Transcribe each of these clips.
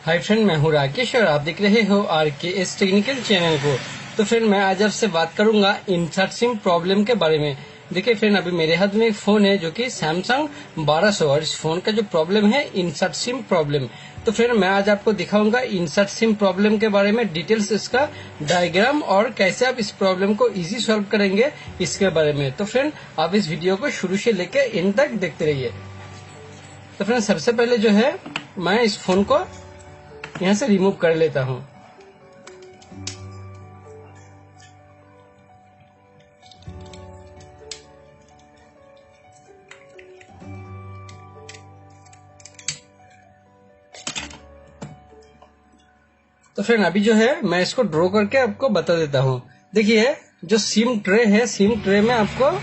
Hi friend, मैं हूँ राकेश और आप देख रहे हो RKS टेक्निकल चैनल को। तो फ्रेंड, मैं आज आपसे बात करूंगा इंसर्ट सिम प्रॉब्लम के बारे में। देखिए फ्रेंड, अभी मेरे हाथ में एक फोन है जो कि सैमसंग 1200 और इस फोन का जो प्रॉब्लम है इंसर्ट सिम प्रॉब्लम। तो फ्रेंड, मैं आज आपको दिखाऊंगा इंसर्ट सिम प्रॉब्लम के बारे में डिटेल्स, इसका डायग्राम और कैसे आप इस प्रॉब्लम को इजी सॉल्व करेंगे इसके बारे में। तो फ्रेंड, आप इस वीडियो को शुरू से लेकर एंड तक देखते रहिए। तो फ्रेंड, सबसे पहले जो है मैं इस फोन को यहाँ से रिमूव कर लेता हूँ। तो फ्रेंड, अभी जो है मैं इसको ड्रॉ करके आपको बता देता हूँ। देखिए, जो सिम ट्रे है, सिम ट्रे में आपको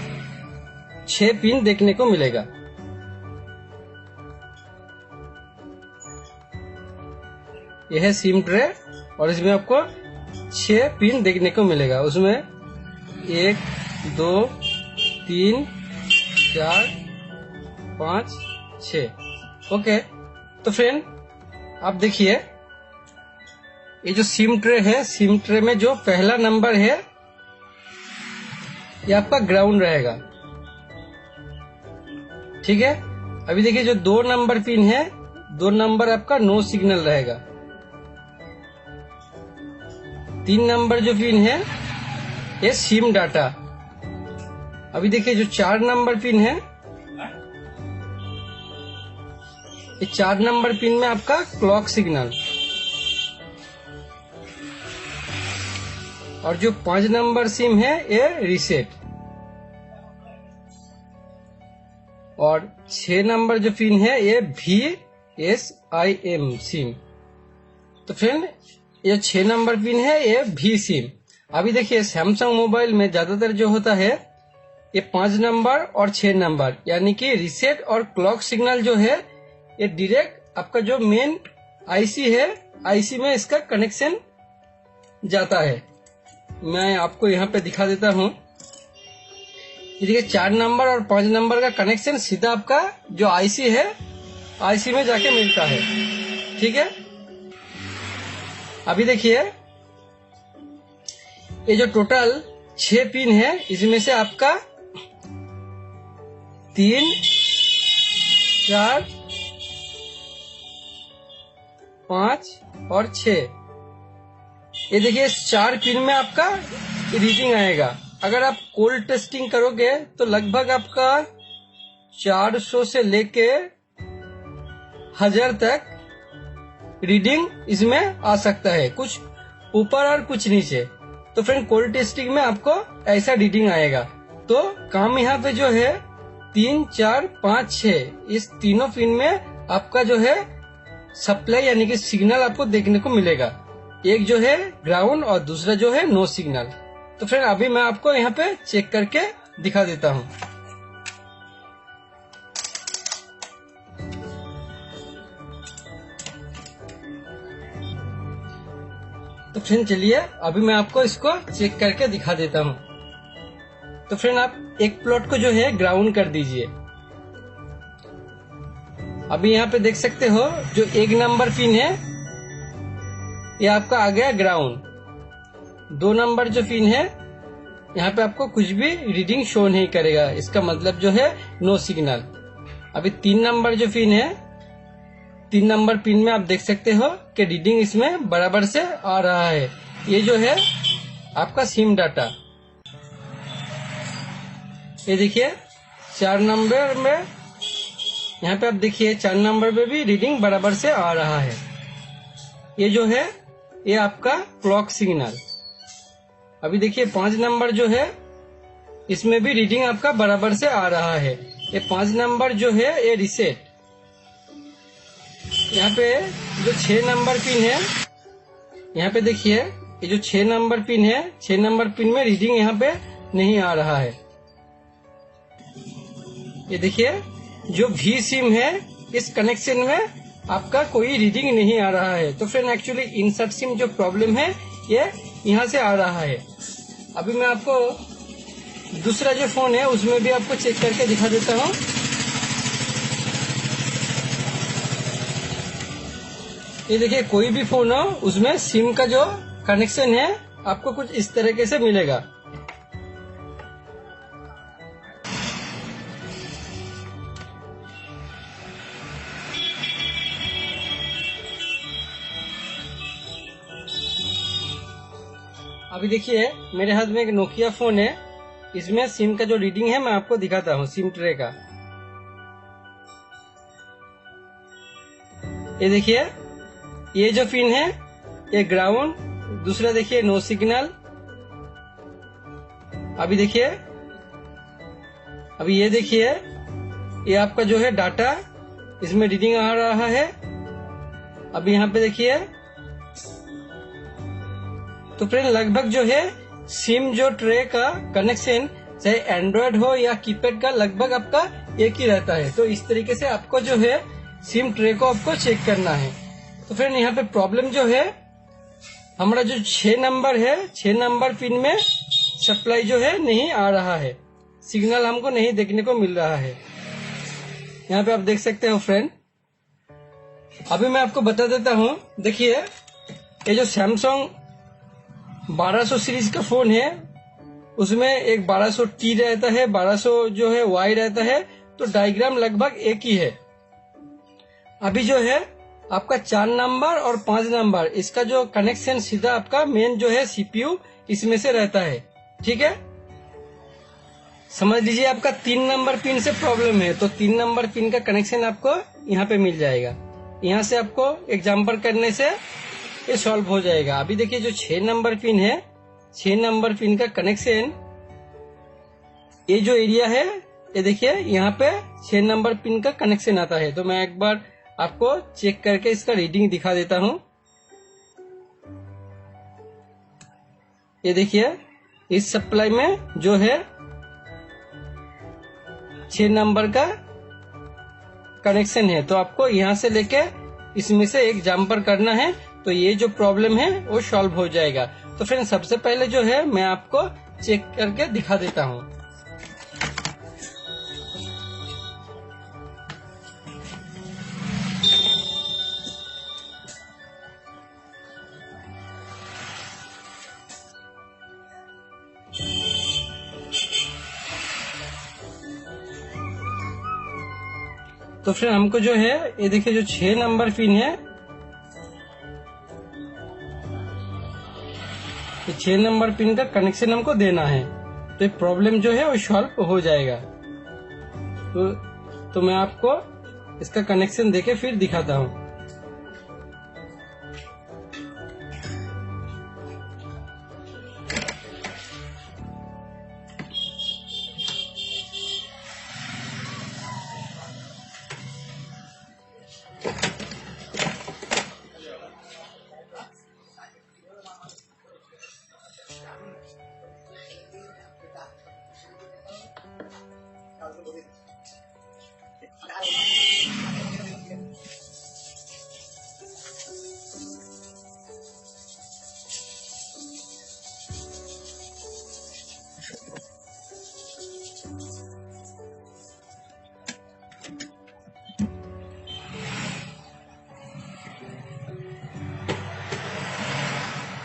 6 पिन देखने को मिलेगा। यह है सिम ट्रे और इसमें आपको 6 पिन देखने को मिलेगा। उसमें 1, 2, 3, 4, 5, 6। ओके। तो फ्रेंड, आप देखिए, ये जो सिम ट्रे है, सिम ट्रे में जो पहला नंबर है ये आपका ग्राउंड रहेगा, ठीक है। अभी देखिए, जो 2 नंबर पिन है, 2 नंबर आपका नो सिग्नल रहेगा। 3 नंबर जो पिन है ये सिम डाटा। अभी देखिए, जो 4 नंबर पिन है, ये 4 नंबर पिन में आपका क्लॉक सिग्नल। और जो 5 नंबर सिम है ये रीसेट। और 6 नंबर जो पिन है ये VSIM सिम। तो फ्रेंड, ये 6 नंबर पिन है ये V सिम। अभी देखिए, सैमसंग मोबाइल में ज्यादातर जो होता है ये 5 नंबर और 6 नंबर, यानी कि रीसेट और क्लॉक सिग्नल जो है ये डायरेक्ट आपका जो मेन आईसी है, आईसी में इसका कनेक्शन जाता है। मैं आपको यहाँ पे दिखा देता हूँ। देखिए, 4 नंबर और 5 नंबर का कनेक्शन सीधा आपका जो आईसी है, आईसी में जाके मिलता है, ठीक है। अभी देखिए, ये जो टोटल 6 पिन है, इसमें से आपका 3, 4, 5 और 6, ये देखिए, इस 4 पिन में आपका रीडिंग आएगा। अगर आप कोल्ड टेस्टिंग करोगे तो लगभग आपका 400 से लेके 1000 तक रीडिंग इसमें आ सकता है, कुछ ऊपर और कुछ नीचे। तो फ्रेंड, कोल्ड टेस्टिंग में आपको ऐसा रीडिंग आएगा। तो काम यहाँ पे जो है 3, 4, 5, 6, इस तीनों पिन में आपका जो है सप्लाई यानी कि सिग्नल आपको देखने को मिलेगा। एक जो है ग्राउंड और दूसरा जो है नो सिग्नल। तो फ्रेंड, अभी मैं आपको यहाँ पे चेक करके दिखा देता हूँ। तो फ्रेंड, चलिए अभी मैं आपको इसको चेक करके दिखा देता हूँ। तो फ्रेंड, आप एक प्लॉट को जो है ग्राउंड कर दीजिए। अभी यहाँ पे देख सकते हो, जो 1 नंबर पिन है ये आपका आ गया ग्राउंड। 2 नंबर जो पिन है, यहाँ पे आपको कुछ भी रीडिंग शो नहीं करेगा, इसका मतलब जो है नो सिग्नल। अभी 3 नंबर जो पिन है, 3 नंबर पिन में आप देख सकते हो कि रीडिंग इसमें बराबर से आ रहा है। ये जो है आपका सिम डाटा। ये देखिए, 4 नंबर में, यहाँ पे आप देखिए 4 नंबर में भी रीडिंग बराबर से आ रहा है। ये जो है ये आपका क्लॉक सिग्नल। अभी देखिए, 5 नंबर जो है इसमें भी रीडिंग आपका बराबर से आ रहा है। ये 5 नंबर जो है ये रीसेट। यहाँ पे जो 6 नंबर पिन है, यहाँ पे देखिए, ये जो 6 नंबर पिन है, 6 नंबर पिन में रीडिंग यहाँ पे नहीं आ रहा है। ये देखिए, जो V सिम है, इस कनेक्शन में आपका कोई रीडिंग नहीं आ रहा है। तो फ्रेंड, एक्चुअली इंसर्ट सिम जो प्रॉब्लम है ये यहाँ से आ रहा है। अभी मैं आपको दूसरा जो फोन है उसमें भी आपको चेक करके दिखा देता हूँ। ये देखिए कोई भी फोन हो उसमें सिम का जो कनेक्शन है आपको कुछ इस तरीके से मिलेगा। अभी देखिए मेरे हाथ में एक नोकिया फोन है, इसमें सिम का जो रीडिंग है मैं आपको दिखाता हूँ सिम ट्रे का। ये देखिए ये जो पिन है ये ग्राउंड, दूसरा देखिए नो सिग्नल। अभी देखिए अभी ये देखिए ये आपका जो है डाटा, इसमें रीडिंग आ रहा है। अभी यहाँ पे देखिए तो फ्रेंड लगभग जो है सिम जो ट्रे का कनेक्शन चाहे एंड्रॉयड हो या कीपैड का लगभग आपका एक ही रहता है। तो इस तरीके से आपको जो है सिम ट्रे को आपको चेक करना है। तो फ्रेंड यहाँ पे प्रॉब्लम जो है हमारा जो 6 नंबर है, 6 नंबर पिन में सप्लाई जो है नहीं आ रहा है, सिग्नल हमको नहीं देखने को मिल रहा है। यहाँ पे आप देख सकते हो फ्रेंड। अभी मैं आपको बता देता हूँ, देखिए ये जो सैमसंग 1200 सीरीज का फोन है उसमें एक 1200T रहता है, 1200 जो है Y रहता है, तो डायग्राम लगभग एक ही है। अभी जो है आपका 4 नंबर और 5 नंबर इसका जो कनेक्शन सीधा आपका मेन जो है CPU इसमें से रहता है, ठीक है। समझ लीजिए आपका 3 नंबर पिन से प्रॉब्लम है, तो 3 नंबर पिन का कनेक्शन आपको यहाँ पे मिल जाएगा। यहाँ से आपको एक जम्पर करने से ये सॉल्व हो जाएगा। अभी देखिए जो 6 नंबर पिन है, 6 नंबर पिन का कनेक्शन ये जो एरिया है ये देखिए यहाँ पे 6 नंबर पिन का कनेक्शन आता है। तो मैं एक बार आपको चेक करके इसका रीडिंग दिखा देता हूँ। ये देखिए इस सप्लाई में जो है 6 नंबर का कनेक्शन है, तो आपको यहाँ से लेके इसमें से एक जम्पर करना है, तो ये जो प्रॉब्लम है वो सॉल्व हो जाएगा। तो फ्रेंड सबसे पहले जो है मैं आपको चेक करके दिखा देता हूँ। तो फ्रेंड हमको जो है ये देखिए जो 6 नंबर पिन है, ये 6 नंबर पिन का कनेक्शन हमको देना है, तो ये प्रॉब्लम जो है वो सॉल्व हो जाएगा। तो मैं आपको इसका कनेक्शन देके फिर दिखाता हूँ।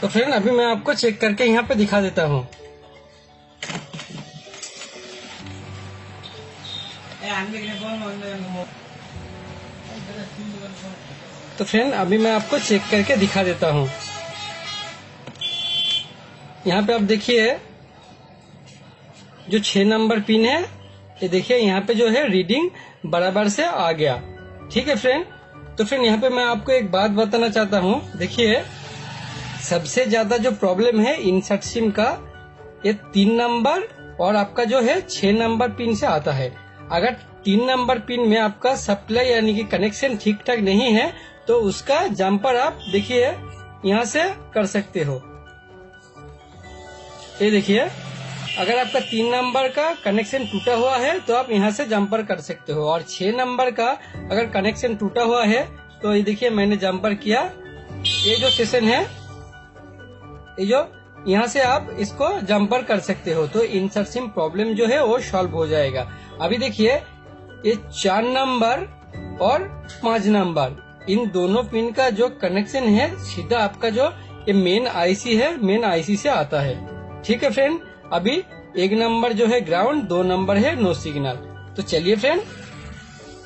तो फ्रेंड अभी मैं आपको चेक करके यहाँ पे दिखा देता हूँ। तो फ्रेंड अभी मैं आपको चेक करके दिखा देता हूँ। यहाँ पे आप देखिए जो 6 नंबर पिन है, ये देखिए यहाँ पे जो है रीडिंग बराबर से आ गया, ठीक है फ्रेंड। तो फ्रेंड यहाँ पे मैं आपको एक बात बताना चाहता हूँ। देखिए सबसे ज्यादा जो प्रॉब्लम है इनसर्ट सिम का, ये 3 नंबर और आपका जो है 6 नंबर पिन से आता है। अगर 3 नंबर पिन में आपका सप्लाई यानी कि कनेक्शन ठीक ठाक नहीं है तो उसका जम्पर आप देखिए यहाँ से कर सकते हो। ये देखिए अगर आपका 3 नंबर का कनेक्शन टूटा हुआ है तो आप यहाँ से जम्पर कर सकते हो, और 6 नंबर का अगर कनेक्शन टूटा हुआ है तो ये देखिए मैंने जम्पर किया। ये जो सेशन है, ये जो यहाँ से आप इसको जम्पर कर सकते हो, तो इंसर्ट सिम प्रॉब्लम जो है वो सॉल्व हो जाएगा। अभी देखिए ये 4 नंबर और 5 नंबर इन दोनों पिन का जो कनेक्शन है सीधा आपका जो ये मेन आईसी है, मेन आईसी से आता है। ठीक है फ्रेंड, अभी 1 नंबर जो है ग्राउंड, 2 नंबर है नो सिग्नल। तो चलिए फ्रेंड,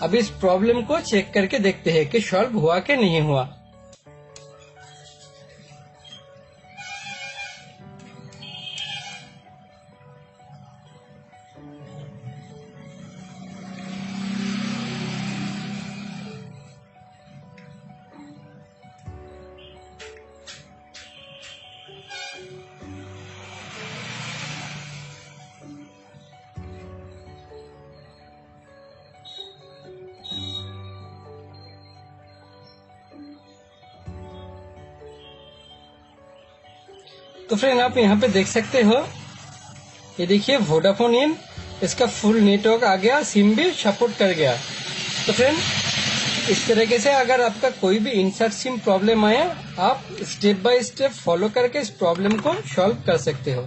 अभी इस प्रॉब्लम को चेक करके देखते हैं कि सॉल्व हुआ कि नहीं हुआ। तो फ्रेंड आप यहाँ पे देख सकते हो, ये देखिए वोडाफोन इन, इसका फुल नेटवर्क आ गया, सिम भी सपोर्ट कर गया। तो फ्रेंड इस तरीके से अगर आपका कोई भी इंसर्ट सिम प्रॉब्लम आए, आप स्टेप बाय स्टेप फॉलो करके इस प्रॉब्लम को सॉल्व कर सकते हो।